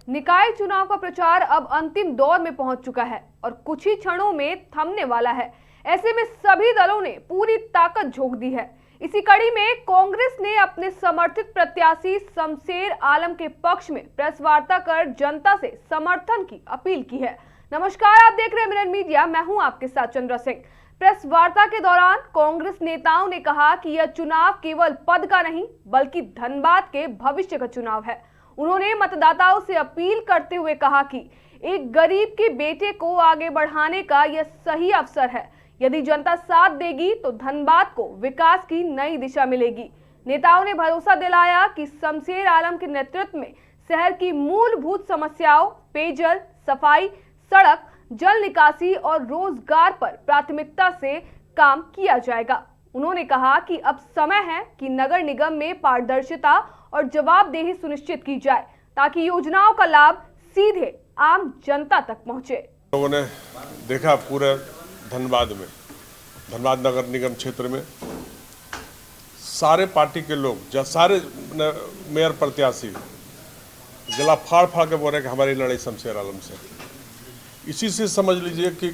निकाय चुनाव का प्रचार अब अंतिम दौर में पहुंच चुका है और कुछ ही क्षणों में थमने वाला है। ऐसे में सभी दलों ने पूरी ताकत झोंक दी है। इसी कड़ी में कांग्रेस ने अपने समर्थित प्रत्याशी शमशेर आलम के पक्ष में प्रेस वार्ता कर जनता से समर्थन की अपील की है। नमस्कार, आप देख रहे हैं मिरर मीडिया, मैं हूं आपके साथ चंद्रा सिंह। प्रेस वार्ता के दौरान कांग्रेस नेताओं ने कहा कि यह चुनाव केवल पद का नहीं बल्कि धनबाद के भविष्य का चुनाव है। उन्होंने मतदाताओं से अपील करते हुए कहा कि एक गरीब के बेटे को आगे बढ़ाने का यह सही अवसर है। यदि जनता साथ देगी तो धनबाद को विकास की नई दिशा मिलेगी। नेताओं ने भरोसा दिलाया कि शमशेर आलम के नेतृत्व में शहर की मूलभूत समस्याओं, पेयजल, सफाई, सड़क, जल निकासी और रोजगार पर प्राथमिकता से काम किया जाएगा। उन्होंने कहा कि अब समय है कि नगर निगम में पारदर्शिता और जवाबदेही सुनिश्चित की जाए ताकि योजनाओं का लाभ सीधे आम जनता तक पहुंचे। लोगों ने देखा पूरे धनबाद नगर निगम क्षेत्र में सारे पार्टी के लोग, सारे मेयर प्रत्याशी गला फाड़ फाड़ के बोल रहे कि हमारी लड़ाई शमशेर आलम से। इसी से समझ लीजिए कि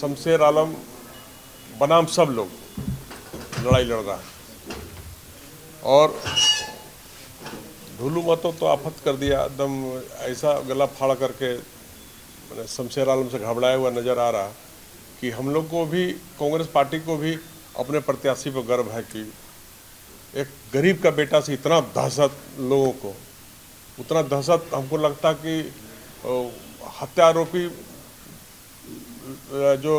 शमशेर आलम बनाम सब लोग लड़ाई लड़ रहा है और ढुलू मतों तो आफत कर दिया। एकदम ऐसा गला फाड़ करके मैंने शमशेर आलम से घबराया हुआ नजर आ रहा कि हम लोग को भी, कांग्रेस पार्टी को भी अपने प्रत्याशी पर गर्व है कि एक गरीब का बेटा से इतना दहशत लोगों को, उतना दहशत हमको लगता कि हत्या आरोपी जो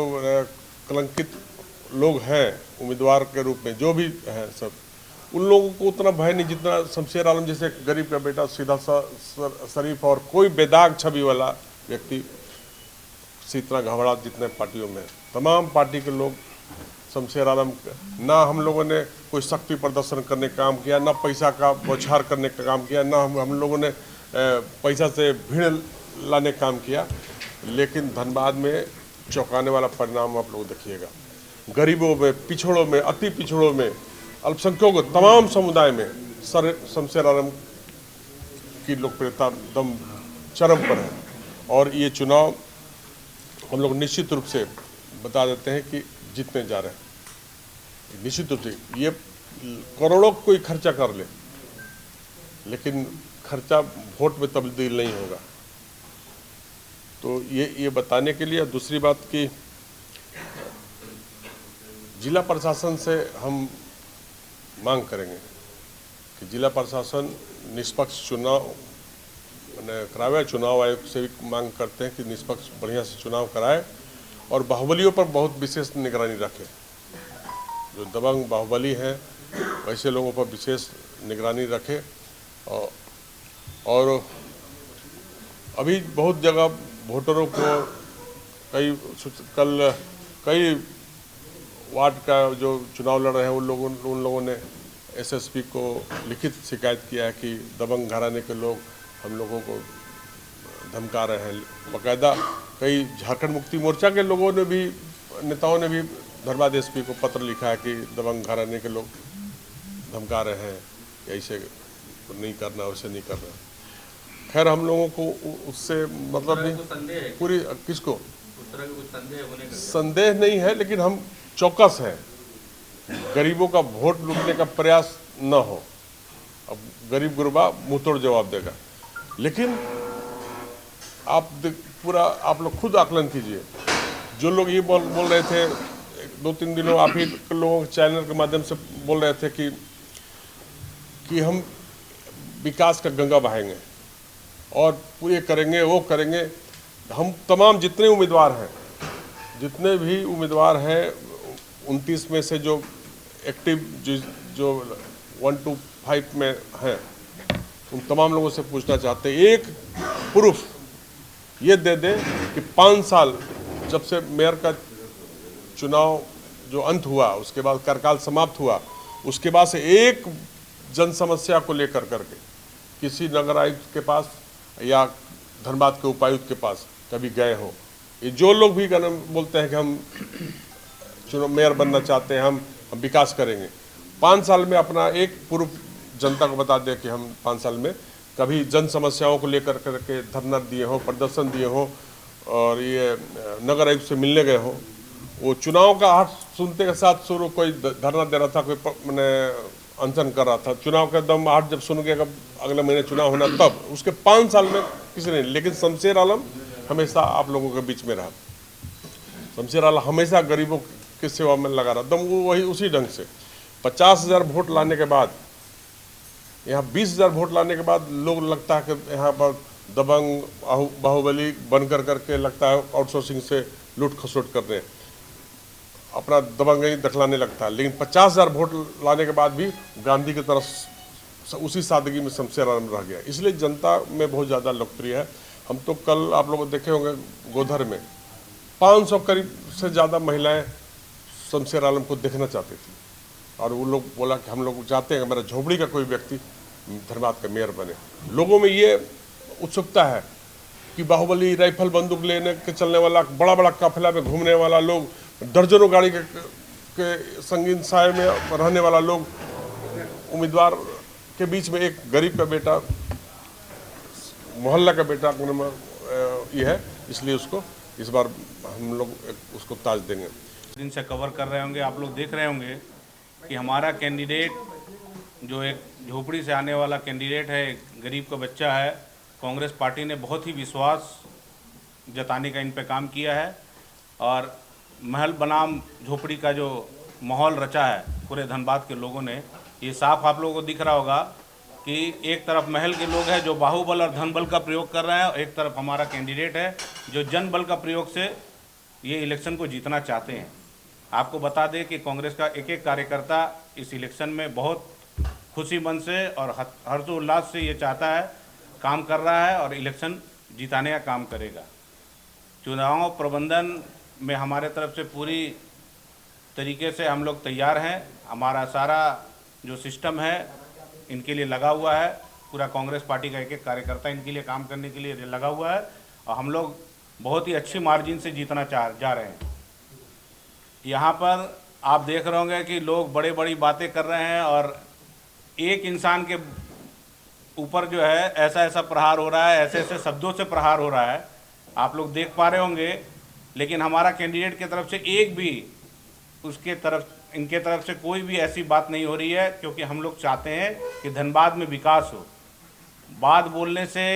कलंकित लोग हैं उम्मीदवार के रूप में जो भी हैं, सब उन लोगों को उतना भय नहीं जितना शमशेर आलम जैसे गरीब का बेटा, सीधा शरीफ और कोई बेदाग छवि वाला व्यक्ति से इतना घबरा जितने पार्टियों में। तमाम पार्टी के लोग शमशेर आलम, ना हम लोगों ने कोई शक्ति प्रदर्शन करने का काम किया, ना पैसा का बौछार करने का काम किया, ना हम लोगों ने पैसा से भीड़ लाने का काम किया। लेकिन धनबाद में चौंकाने वाला परिणाम आप लोग देखिएगा। गरीबों में, पिछड़ों में, अति पिछड़ों में, अल्पसंख्यकों, तमाम समुदाय में शमशेर आलम की लोकप्रियता एकदम चरम पर है। और ये चुनाव हम लोग निश्चित रूप से बता देते हैं कि जीतने जा रहे हैं। निश्चित रूप से ये करोड़ों कोई खर्चा कर ले, लेकिन खर्चा वोट में तब्दील नहीं होगा। तो ये बताने के लिए। दूसरी बात कि जिला प्रशासन से हम मांग करेंगे कि जिला प्रशासन निष्पक्ष चुनाव करावे। चुनाव आयोग से भी मांग करते हैं कि निष्पक्ष बढ़िया से चुनाव कराए और बाहुबलियों पर बहुत विशेष निगरानी रखे। जो दबंग बाहुबली हैं वैसे लोगों पर विशेष निगरानी रखे। और अभी बहुत जगह वोटरों को कई वार्ड का जो चुनाव लड़ रहे हैं उन लोगों ने एसएसपी को लिखित शिकायत किया है कि दबंग घराने के लोग हम लोगों को धमका रहे हैं। बाकायदा कई झारखंड मुक्ति मोर्चा के लोगों ने भी, नेताओं ने भी धनबाद एसपी को पत्र लिखा है कि दबंग घराने के लोग धमका रहे हैं, ऐसे नहीं करना, वैसे नहीं करना। खैर हम लोगों को उससे मतलब नहीं, पूरी किसको संदेह नहीं है, लेकिन हम चौकस हैं गरीबों का वोट लूटने का प्रयास न हो। अब गरीब गुरबा मुंह तोड़ जवाब देगा। लेकिन आप आप लोग खुद आकलन कीजिए। जो लोग ये बोल रहे थे 2-3 दिनों, आप ही लोगों के चैनल के माध्यम से बोल रहे थे कि हम विकास का गंगा बहाएंगे और ये करेंगे, वो करेंगे। हम तमाम जितने भी उम्मीदवार हैं 29 में से जो एक्टिव जो 1 to 5 में हैं, उन तमाम लोगों से पूछना चाहते हैं, एक प्रूफ ये दे दें कि 5 साल जब से मेयर का चुनाव जो अंत हुआ, उसके बाद कार्यकाल समाप्त हुआ, उसके बाद से एक जन समस्या को लेकर करके किसी नगर आयुक्त के पास या धनबाद के उपायुक्त के पास कभी गए हो। ये जो लोग भी बोलते हैं कि हम चुनाव मेयर बनना चाहते हैं, हम विकास करेंगे, 5 साल में अपना एक पूर्व जनता को बता दें कि हम 5 साल में कभी जन समस्याओं को लेकर करके धरना दिए हो, प्रदर्शन दिए हो और ये नगर आयुक्त से मिलने गए हो। वो चुनाव का हाथ सुनते के साथ शुरू कोई धरना दे रहा था, कोई मैंने अनशन कर रहा था। चुनाव का दम हाथ जब सुन गया अगले महीने चुनाव होना, तब उसके 5 साल में किसी ने, लेकिन शमशेर आलम हमेशा आप लोगों के बीच में रहा। शमशेर आलम हमेशा गरीबों की सेवा में लगा रहा, दम वो वही उसी ढंग से। 50,000 वोट लाने के बाद, यहाँ 20,000 वोट लाने के बाद लोग लगता है कि यहाँ पर दबंग बाहुबली बनकर करके लगता है आउटसोर्सिंग से लूट खसोट कर रहे हैं, अपना दबंगई दिखलाने लगता है। लेकिन 50,000 वोट लाने के बाद भी गांधी की तरफ उसी सादगी में शमशेर आलम रह गया, इसलिए जनता में बहुत ज़्यादा लोकप्रिय है। हम तो कल आप लोग देखे होंगे गोधर में 500 करीब से ज़्यादा महिलाएं शमशेर आलम को देखना चाहती थी और वो लोग बोला कि हम लोग चाहते हैं कि मेरा झोपड़ी का कोई व्यक्ति धनबाद का मेयर बने। लोगों में ये उत्सुकता है कि बाहुबली राइफल बंदूक लेने के चलने वाला, बड़ा बड़ा काफिला में घूमने वाला लोग, दर्जनों गाड़ी के संगीन साय में रहने वाला लोग, उम्मीदवार के बीच में एक गरीब का बेटा, मोहल्ला का बेटा ये है, इसलिए उसको इस बार हम लोग उसको ताज देंगे। दिन से कवर कर रहे होंगे, आप लोग देख रहे होंगे कि हमारा कैंडिडेट जो एक झोपड़ी से आने वाला कैंडिडेट है, गरीब का बच्चा है, कांग्रेस पार्टी ने बहुत ही विश्वास जताने का इन पे काम किया है और महल बनाम झोपड़ी का जो माहौल रचा है पूरे धनबाद के लोगों ने, ये साफ आप लोगों को दिख रहा होगा कि एक तरफ महल के लोग हैं जो बाहुबल और धनबल का प्रयोग कर रहे हैं और एक तरफ हमारा कैंडिडेट है जो जनबल का प्रयोग से ये इलेक्शन को जीतना चाहते हैं। आपको बता दें कि कांग्रेस का एक एक कार्यकर्ता इस इलेक्शन में बहुत खुशी मन से और हर्षोल्लास से ये चाहता है, काम कर रहा है और इलेक्शन जिताने का काम करेगा। चुनाव प्रबंधन में हमारे तरफ से पूरी तरीके से हम लोग तैयार हैं। हमारा सारा जो सिस्टम है इनके लिए लगा हुआ है, पूरा कांग्रेस पार्टी का एक एक कार्यकर्ता इनके लिए काम करने के लिए लगा हुआ है और हम लोग बहुत ही अच्छी मार्जिन से जीतना जा रहे हैं। यहाँ पर आप देख रहे होंगे कि लोग बड़ी बड़ी बातें कर रहे हैं और एक इंसान के ऊपर जो है ऐसा ऐसा प्रहार हो रहा है, ऐसे ऐसे शब्दों से प्रहार हो रहा है, आप लोग देख पा रहे होंगे। लेकिन हमारा कैंडिडेट की तरफ से एक भी इनके तरफ से कोई भी ऐसी बात नहीं हो रही है, क्योंकि हम लोग चाहते हैं कि धनबाद में विकास हो। बात बोलने से,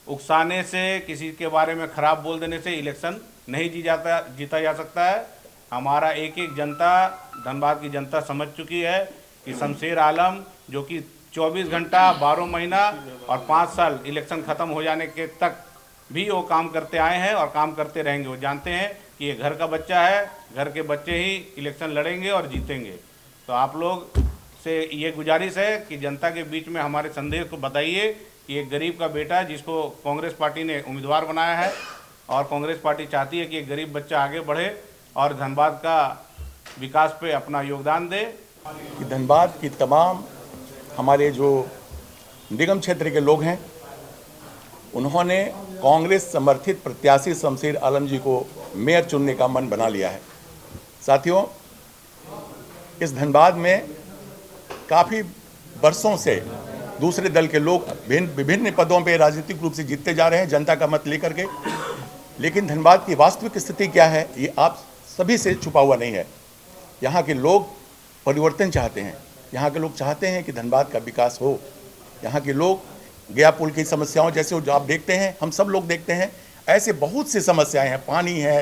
उकसाने से, किसी के बारे में ख़राब बोल देने से इलेक्शन नहीं जीता जा सकता है। हमारा एक एक जनता, धनबाद की जनता समझ चुकी है कि शमशेर आलम जो कि 24 घंटा 12 महीना और 5 साल इलेक्शन ख़त्म हो जाने के तक भी वो काम करते आए हैं और काम करते रहेंगे। वो जानते हैं कि ये घर का बच्चा है, घर के बच्चे ही इलेक्शन लड़ेंगे और जीतेंगे। तो आप लोग से ये गुजारिश है कि जनता के बीच में हमारे संदेश को बताइए कि एक गरीब का बेटा जिसको कांग्रेस पार्टी ने उम्मीदवार बनाया है और कांग्रेस पार्टी चाहती है कि एक गरीब बच्चा आगे बढ़े और धनबाद का विकास पे अपना योगदान दे। कि धनबाद की तमाम हमारे जो निगम क्षेत्र के लोग हैं उन्होंने कांग्रेस समर्थित प्रत्याशी शमशेर आलम जी को मेयर चुनने का मन बना लिया है। साथियों, इस धनबाद में काफ़ी वर्षों से दूसरे दल के लोग विभिन्न पदों पे राजनीतिक रूप से जीतते जा रहे हैं जनता का मत लेकर के, लेकिन धनबाद की वास्तविक स्थिति क्या है ये आप सभी से छुपा हुआ नहीं है। यहाँ के लोग परिवर्तन चाहते हैं, यहाँ के लोग चाहते हैं कि धनबाद का विकास हो। यहाँ के लोग गया पुल की समस्याओं जैसे जो आप देखते हैं, हम सब लोग देखते हैं, ऐसे बहुत सी समस्याएं हैं, पानी है,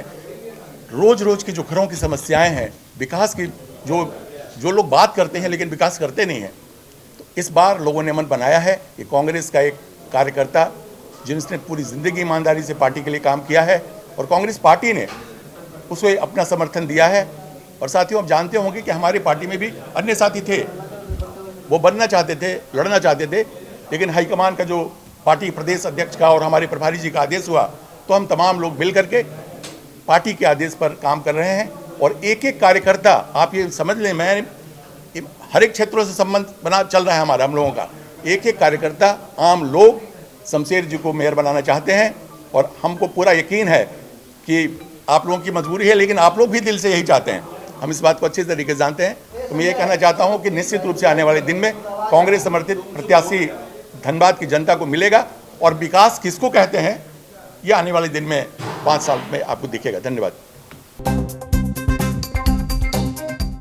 रोज़ रोज़ की जो घरों की समस्याएं हैं, विकास की जो लोग बात करते हैं लेकिन विकास करते नहीं हैं। तो इस बार लोगों ने मन बनाया है कि कांग्रेस का एक कार्यकर्ता जिसने पूरी ज़िंदगी ईमानदारी से पार्टी के लिए काम किया है और कांग्रेस पार्टी ने उसको अपना समर्थन दिया है। और साथियों, आप जानते होंगे कि हमारी पार्टी में भी अन्य साथी थे, वो बनना चाहते थे, लड़ना चाहते थे, लेकिन हाईकमान का जो पार्टी प्रदेश अध्यक्ष का और हमारे प्रभारी जी का आदेश हुआ तो हम तमाम लोग मिल करके पार्टी के आदेश पर काम कर रहे हैं। और एक एक कार्यकर्ता, आप ये समझ लें, मैं हर एक क्षेत्रों से संबंध बना चल रहा है हमारा, हम लोगों का एक एक कार्यकर्ता, आम लोग शमशेर जी को मेयर बनाना चाहते हैं। और हमको पूरा यकीन है कि आप लोगों की मजबूरी है, लेकिन आप लोग भी दिल से यही चाहते हैं, हम इस बात को अच्छे तरीके से जानते हैं। तो मैं ये कहना चाहता हूँ कि निश्चित रूप से आने वाले दिन में कांग्रेस समर्थित प्रत्याशी धनबाद की जनता को मिलेगा। और विकास किसको कहते हैं, यह आने वाले दिन में 5 साल में आपको दिखेगा। धन्यवाद।